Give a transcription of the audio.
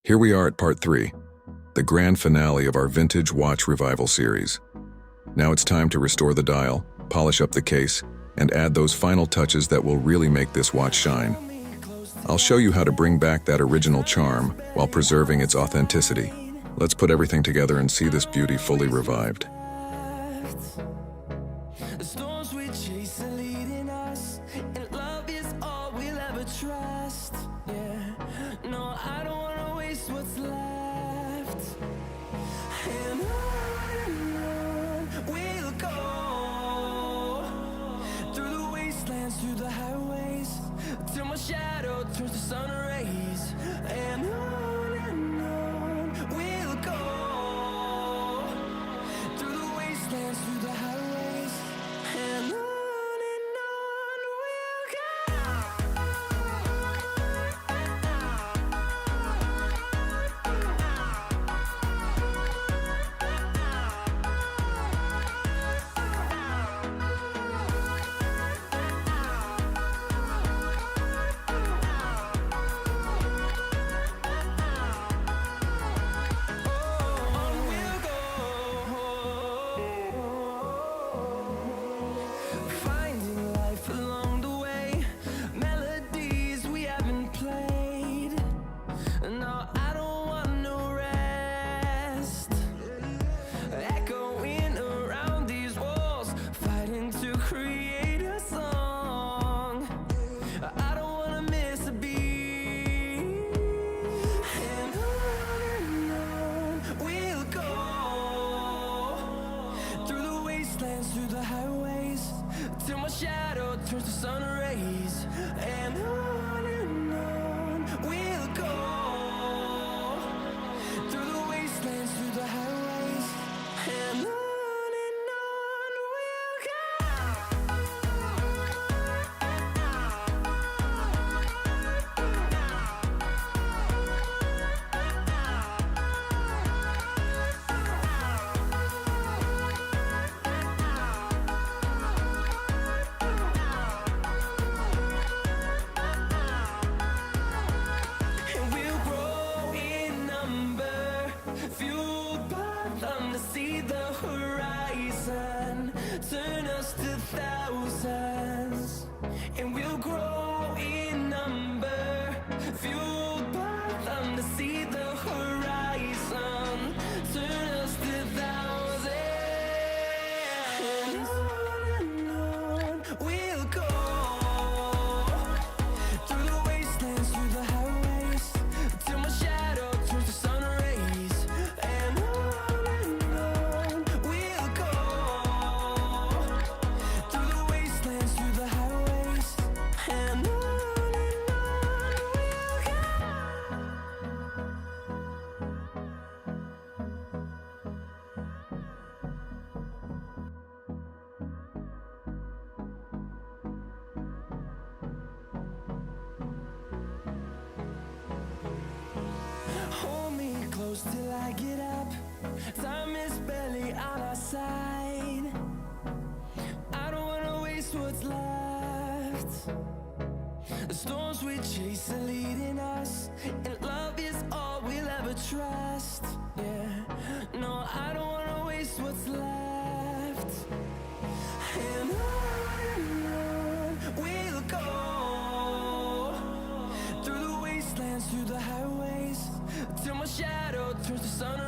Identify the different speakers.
Speaker 1: Here we are at part 3, the grand finale of our vintage watch revival series. Now it's time to restore the dial, polish up the case, and add those final touches that will really make this watch shine. I'll show you how to bring back that original charm while preserving its authenticity. Let's put everything together and see this beauty fully revived.
Speaker 2: The storms we chase are leading us, and love is all we'll ever trust. Yeah, no, I don't wanna waste what's left. And on we'll go, through the wastelands, through the highways, till my shadow turns to sun rays. And on we'll go, through the wastelands, through the highways, and on we'll go. Finding life along the way, melodies we haven't played. No, I don't want no rest. Echoing around these walls, fighting to create a song. I don't wanna miss a beat. And on we'll go, through the wastelands, through the highways, till my shadow turns to sun rays. And on we'll go, through the wastelands, through the highways, and on we'll go. And we'll grow in number, fueled by them to see the horizon, turn us to thousands. And we'll grow in number, fueled by them to see the horizon, turn us to thousands. And on we'll go, through the wastelands, through the highways, till my shadow turns to sun rays. And on we'll go, through the wastelands, through the highways, and on we'll go. Hold me close till I get up. Time is barely on our side. I don't wanna waste what's left. The storms we chase are leading us, and love is all we'll ever trust. Yeah, no, I don't wanna waste what's left. And on we'll go, through the wastelands, through the highways, till my shadow turns to sun